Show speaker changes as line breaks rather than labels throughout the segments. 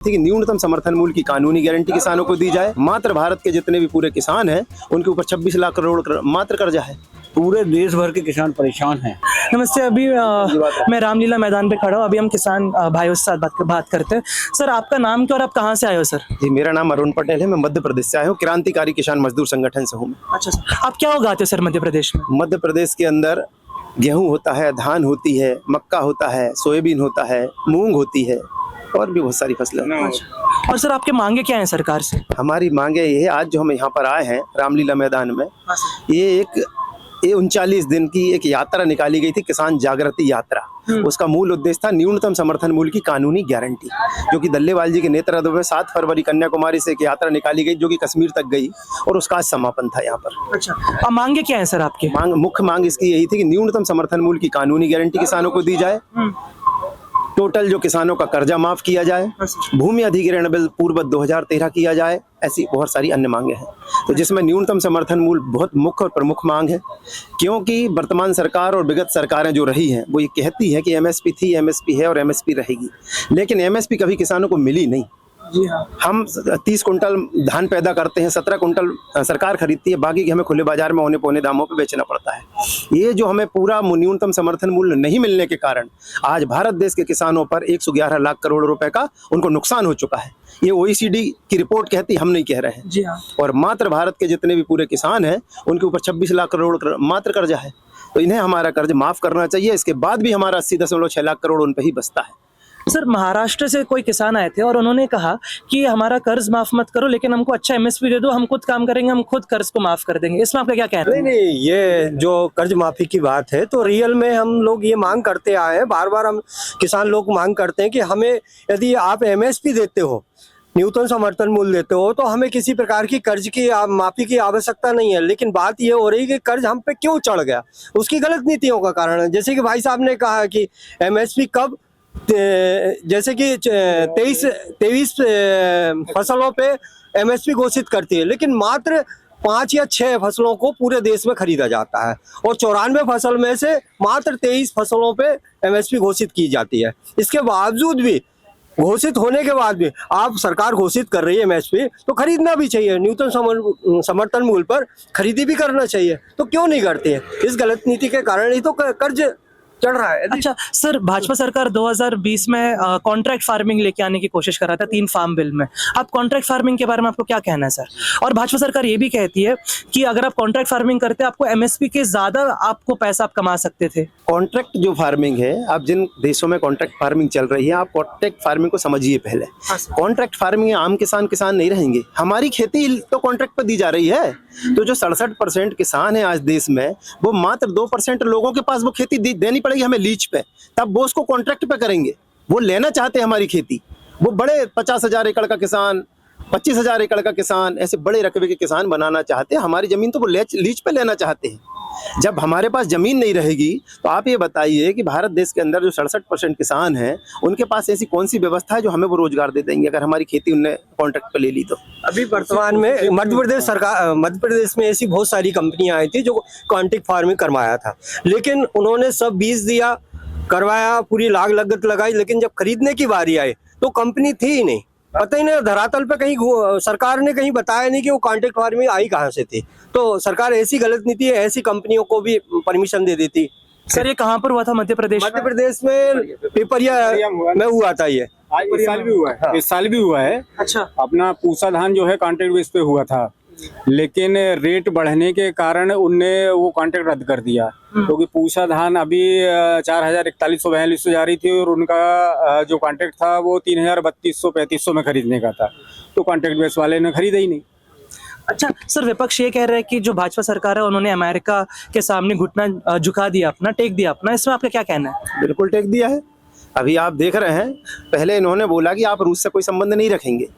कि न्यूनतम समर्थन मूल्य की कानूनी गारंटी किसानों को दी जाए। मात्र भारत के जितने भी पूरे किसान हैं उनके ऊपर 26 लाख करोड़ मात्र कर्जा है।
पूरे देश भर के किसान परेशान हैं।
नमस्ते। अभी मैं रामलीला मैदान पे खड़ा हूँ। अभी हम किसान भाइयों से साथ बात करते हैं। सर, आपका नाम क्या और आप कहाँ से आए हो? सर
जी, मेरा नाम अरुण पटेल है। मैं मध्य प्रदेश से आया हूँ। क्रांतिकारी किसान मजदूर संगठन से हूँ।
अच्छा सर, आप क्या उगाते हो सर मध्य प्रदेश में?
मध्य प्रदेश के अंदर गेहूँ होता है, धान होती है, मक्का होता है, सोयाबीन होता है, मूंग होती है और भी बहुत सारी फसलें।
और सर, आपके मांगे क्या हैं सरकार से?
हमारी मांगे ये है, आज जो हम यहाँ पर आए हैं रामलीला मैदान में, ये 39 दिन की एक यात्रा निकाली गई थी, किसान जागृति यात्रा। उसका मूल उद्देश्य था न्यूनतम समर्थन मूल्य की कानूनी गारंटी, जो कि दल्लेवाल जी के नेतृत्व में 7 फरवरी कन्याकुमारी से एक यात्रा निकाली गई जो कि कश्मीर तक गई और उसका आज समापन था यहाँ पर।
अच्छा, अब मांगे क्या हैं सर आपके?
मुख्य मांग इसकी यही थी कि न्यूनतम समर्थन मूल्य की कानूनी गारंटी किसानों को दी जाए, टोटल जो किसानों का कर्जा माफ किया जाए, भूमि अधिग्रहण बिल पूर्व 2013 किया जाए, ऐसी बहुत सारी अन्य मांगे हैं। तो जिसमें न्यूनतम समर्थन मूल्य बहुत मुख्य और प्रमुख मांग है, क्योंकि वर्तमान सरकार और विगत सरकारें जो रही हैं वो ये कहती है कि एमएसपी थी, एमएसपी है और एमएसपी रहेगी, लेकिन एमएसपी कभी किसानों को मिली नहीं।
जी हाँ।
हम 30 कुंटल धान पैदा करते हैं, 17 कुंटल सरकार खरीदती है, बाकी की हमें खुले बाजार में औने पौने दामों पे बेचना पड़ता है। ये जो हमें पूरा न्यूनतम समर्थन मूल्य नहीं मिलने के कारण आज भारत देश के किसानों पर 111 लाख करोड़ रुपए का उनको नुकसान हो चुका है। ये OECD की रिपोर्ट कहती, हम नहीं कह रहे हैं।
जी हाँ।
और मात्र भारत के जितने भी पूरे किसान हैं उनके ऊपर 26 लाख करोड़ मात्र कर्जा है। तो इन्हें हमारा कर्ज माफ करना चाहिए। इसके बाद भी हमारा 80.6 लाख करोड़ उन पर ही बचता है।
सर, महाराष्ट्र से कोई किसान आए थे और उन्होंने कहा कि हमारा कर्ज माफ मत करो, लेकिन हमको अच्छा एमएसपी दे दो, हम खुद काम करेंगे, हम खुद कर्ज को माफ कर देंगे। इसमें आपका क्या कहना है?
नहीं, ये जो कर्ज माफी की बात है तो रियल में हम लोग ये मांग करते आए हैं, बार बार हम किसान लोग मांग करते हैं कि हमें यदि आप एमएसपी देते हो, न्यूनतम समर्थन मूल्य देते हो, तो हमें किसी प्रकार की कर्ज की माफी की आवश्यकता नहीं है। लेकिन बात ये हो रही है कि कर्ज हम पे क्यों चढ़ गया, उसकी गलत नीतियों का कारण है। जैसे कि भाई साहब ने कहा कि एमएसपी कब, जैसे कि 23 फसलों पे एमएसपी घोषित करती है, लेकिन मात्र 5 या 6 फसलों को पूरे देश में खरीदा जाता है और 94 फसल में से मात्र 23 फसलों पे एमएसपी घोषित की जाती है। इसके बावजूद भी, घोषित होने के बाद भी आप सरकार घोषित कर रही है एमएसपी, तो खरीदना भी चाहिए, न्यूनतम समर्थन मूल्य पर खरीदी भी करना चाहिए। तो क्यों नहीं करती है? इस गलत नीति के कारण ही तो कर्ज चढ़ रहा है।
अच्छा सर, भाजपा सरकार 2020 में कॉन्ट्रैक्ट फार्मिंग लेके आने की कोशिश कर रहा था 3 फार्म बिल में। आप कॉन्ट्रैक्ट फार्मिंग के बारे में आपको क्या कहना है सर? और भाजपा सरकार ये भी कहती है कि अगर आप कॉन्ट्रैक्ट फार्मिंग करते आपको एमएसपी के ज्यादा आपको पैसा आप कमा सकते थे।
कॉन्ट्रैक्ट जो फार्मिंग है, आप जिन देशों में कॉन्ट्रैक्ट फार्मिंग चल रही है, आप कॉन्ट्रैक्ट फार्मिंग को समझिए पहले। कॉन्ट्रैक्ट फार्मिंग आम किसान नहीं रहेंगे। हमारी खेती तो कॉन्ट्रैक्ट पर दी जा रही है। तो जो 67% किसान है आज देश में, वो मात्र 2% लोगों के पास वो खेती देनी पड़ेगी हमें लीज पे, तब वो उसको कॉन्ट्रैक्ट पे करेंगे। वो लेना चाहते हैं हमारी खेती। वो बड़े 50,000 एकड़ का किसान, 25,000 एकड़ का किसान, ऐसे बड़े रकबे के किसान बनाना चाहते हैं। हमारी जमीन तो वो लीज पे लेना चाहते हैं। जब हमारे पास जमीन नहीं रहेगी तो आप ये बताइए कि भारत देश के अंदर जो 67% किसान हैं उनके पास ऐसी कौन सी व्यवस्था है जो हमें वो रोजगार दे देंगे अगर हमारी खेती उनने कॉन्ट्रैक्ट पे ले ली तो?
अभी वर्तमान में मध्य प्रदेश में ऐसी बहुत सारी कंपनियां आई थी जो कॉन्ट्रैक्ट फार्मिंग करवाया था, लेकिन उन्होंने सब बीज दिया, करवाया, पूरी लागत लगाई, लेकिन जब खरीदने की बारी आई तो कंपनी थी ही नहीं। पता ही नहीं, धरातल पे कहीं सरकार ने कहीं बताया नहीं कि वो कॉन्ट्रैक्ट फार्मिंग आई कहाँ से थी। तो सरकार ऐसी गलत नीति है, ऐसी कंपनियों को भी परमिशन दे देती।
सर, ये कहाँ पर हुआ था? मध्य प्रदेश में
पिपरिया में हुआ था ये।
इस साल भी हुआ है। हाँ। इस साल भी हुआ है।
अच्छा।
अपना पूसा धान जो है कॉन्ट्रैक्ट बेस पे हुआ था, लेकिन रेट बढ़ने के कारण उनने वो कॉन्ट्रैक्ट रद्द कर दिया, क्योंकि पूसा धान अभी 4,4142 जा रही थी और उनका जो कॉन्ट्रैक्ट था वो 3,3235 में खरीदने का था, तो कॉन्ट्रैक्ट बेस वाले ने खरीदा ही नहीं।
अच्छा सर, विपक्ष ये कह रहा है कि जो भाजपा सरकार है उन्होंने अमेरिका के सामने घुटना झुका दिया अपना, टेक दिया अपना। इसमें आपका क्या कहना है?
बिल्कुल टेक दिया है। अभी आप देख रहे हैं, पहले इन्होंने बोला कि आप रूस से कोई संबंध नहीं रखेंगे।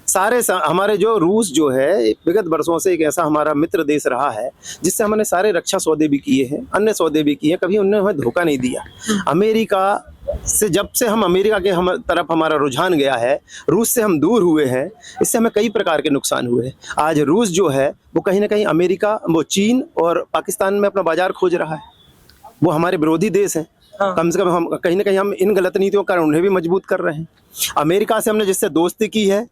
हमारे जो रूस जो है विगत वर्षों से एक ऐसा हमारा मित्र देश रहा है जिससे हमने सारे रक्षा सौदे भी किए हैं, अन्य सौदे भी किए हैं, कभी उन्होंने हमें धोखा नहीं दिया। अमेरिका से जब से हम अमेरिका के तरफ हमारा रुझान गया है, रूस से हम दूर हुए हैं, इससे हमें कई प्रकार के नुकसान हुए हैं। आज रूस जो है वो कहीं ना कहीं अमेरिका, वो चीन और पाकिस्तान में अपना बाजार खोज रहा है। वो हमारे विरोधी देश हैं।
हाँ।
कम से कम हम कहीं ना कहीं हम इन गलत नीतियों के कारण उन्हें भी मजबूत कर रहे हैं। अमेरिका से हमने जिससे दोस्ती की है,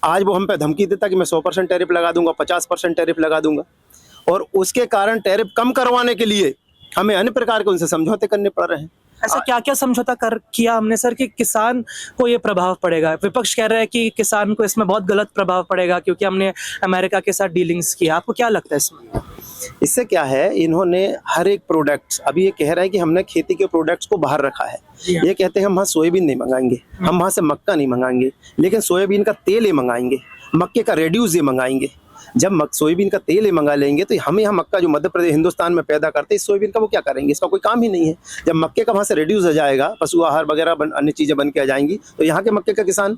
आज वो हम पे धमकी देता कि मैं 100% टैरिफ लगा दूंगा, 50% टैरिफ लगा दूंगा, और उसके कारण टैरिफ कम करवाने के लिए हमें अन्य प्रकार के उनसे समझौते करने पड़ रहे हैं।
ऐसा क्या क्या समझौता कर किया हमने सर कि किसान को ये प्रभाव पड़ेगा? विपक्ष कह रहा है कि किसान को इसमें बहुत गलत प्रभाव पड़ेगा क्योंकि हमने अमेरिका के साथ डीलिंग्स किया। आपको क्या लगता है इसमें?
इससे क्या है, इन्होंने हर एक प्रोडक्ट, अभी ये कह रहा है कि हमने खेती के प्रोडक्ट्स को बाहर रखा है। ये कहते हैं हम वहाँ सोयाबीन नहीं मंगाएंगे, हम वहाँ से मक्का नहीं मंगाएंगे, लेकिन सोयाबीन का तेल ये मंगाएंगे, मक्के का रेड्यूस ये मंगाएंगे। जब सोयाबीन का तेल ही मंगा लेंगे तो हमें यहाँ मक्का जो मध्य प्रदेश हिंदुस्तान में पैदा करते हैं, इस सोयाबीन का वो क्या करेंगे? इसका कोई काम ही नहीं है। जब मक्के का वहाँ से रिड्यूस हो जाएगा, पशु आहार वगैरह अन्य चीज़ें बन के आ जाएंगी, तो यहाँ के मक्के का किसान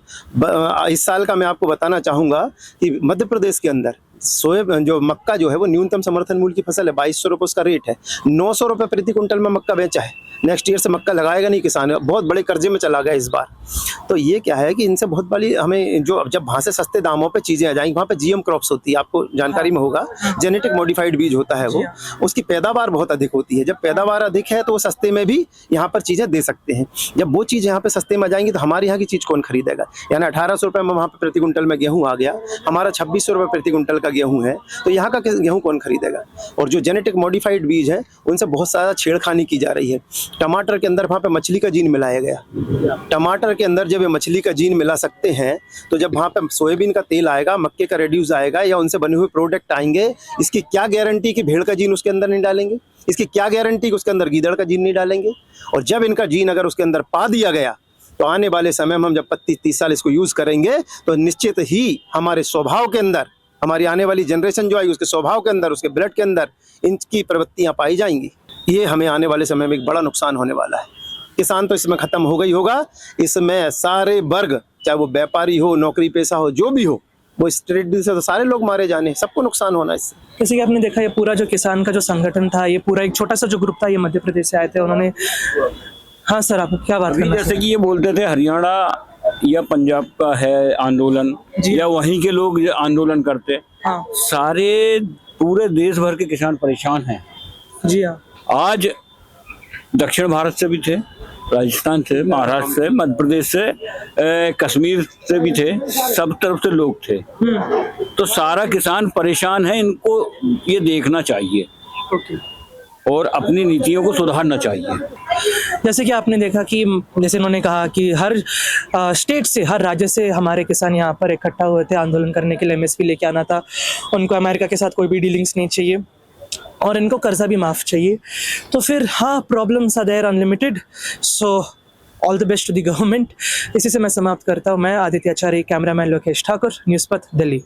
इस साल का मैं आपको बताना चाहूँगा कि मध्य प्रदेश के अंदर सोयाबीन जो मक्का जो है वो न्यूनतम समर्थन मूल्य की फसल है, 2200 रुपये उसका रेट है, 900 रुपये प्रति कुंटल में मक्का बेचा है। नेक्स्ट ईयर से मक्का लगाएगा नहीं किसान, बहुत बड़े कर्जे में चला गया इस बार। तो ये क्या है कि इनसे बहुत बड़ी हमें जो जब वहाँ से सस्ते दामों पे चीज़ें आ जाएंगी, वहाँ पे जीएम क्रॉप्स होती है, आपको जानकारी में होगा, जेनेटिक मॉडिफाइड बीज होता है वो, उसकी पैदावार बहुत अधिक होती है। जब पैदावार अधिक है तो वो सस्ते में भी यहाँ पर चीज़ें दे सकते हैं। जब वो चीज़ यहाँ पे सस्ते में आ जाएंगी तो हमारे यहाँ की चीज़ कौन खरीदेगा? यानी 1800 रुपये में वहाँ पर प्रति कुंटल में गेहूँ आ गया, हमारा 2600 रुपये प्रति कुंटल का गेहूँ है, तो यहाँ का गेहूँ कौन खरीदेगा? और जो जेनेटिक मॉडिफाइड बीज है उनसे बहुत सारा छेड़खानी की जा रही है। टमाटर के अंदर वहाँ पे मछली का जीन मिलाया गया। टमाटर के अंदर जब ये मछली का जीन मिला सकते हैं, तो जब वहाँ पे सोयाबीन का तेल आएगा, मक्के का रेड्यूस आएगा या उनसे बने हुए प्रोडक्ट आएंगे, इसकी क्या गारंटी कि भेड़ का जीन उसके अंदर नहीं डालेंगे? इसकी क्या गारंटी कि उसके अंदर गीदड़ का जीन नहीं डालेंगे? और जब इनका जीन अगर उसके अंदर पा दिया गया तो आने वाले समय में हम जब 25-30 साल इसको यूज़ करेंगे तो निश्चित ही हमारे स्वभाव के अंदर, हमारी आने वाली जनरेशन जो आएगी उसके स्वभाव के अंदर, उसके ब्लड के अंदर इनकी प्रवृत्तियाँ पाई जाएंगी। ये हमें आने वाले समय में एक बड़ा नुकसान होने वाला है। किसान तो इसमें ख़त्म हो गई होगा, इसमें सारे वर्ग, चाहे वो व्यापारी हो, नौकरी पेशा हो, जो भी हो, वो इस ट्रेड डील से तो सारे लोग मारे जाने, सबको नुकसान होना इससे।
जैसे कि आपने देखा ये पूरा जो किसान का जो संगठन था, ये पूरा एक छोटा सा जो ग्रुप था, ये मध्य प्रदेश से आए थे, उन्होंने। हाँ सर, आप क्या बात करना?
जैसे कि ये बोलते थे हरियाणा या पंजाब का है आंदोलन, या वहीं के लोग ये आंदोलन करते।
हाँ
सारे पूरे देश भर के किसान परेशान हैं।
जी हाँ।
आज दक्षिण भारत से भी थे, राजस्थान से, महाराष्ट्र से, मध्य प्रदेश से, कश्मीर से भी थे, सब तरफ से लोग थे। तो सारा किसान परेशान है, इनको ये देखना चाहिए और अपनी नीतियों को सुधारना चाहिए।
जैसे कि आपने देखा कि जैसे इन्होंने कहा कि हर स्टेट से, हर राज्य से हमारे किसान यहाँ पर इकट्ठा हुए थे आंदोलन करने के लिए, एमएसपी लेके आना था, उनको अमेरिका के साथ कोई भी डीलिंग्स नहीं चाहिए और इनको कर्जा भी माफ़ चाहिए। तो फिर हाँ, problems are there unlimited, so all the best to the government. इसी से मैं समाप्त करता हूँ। मैं आदित्य आचार्य, कैमरामैन लोकेश ठाकुर, न्यूज़ पथ, दिल्ली।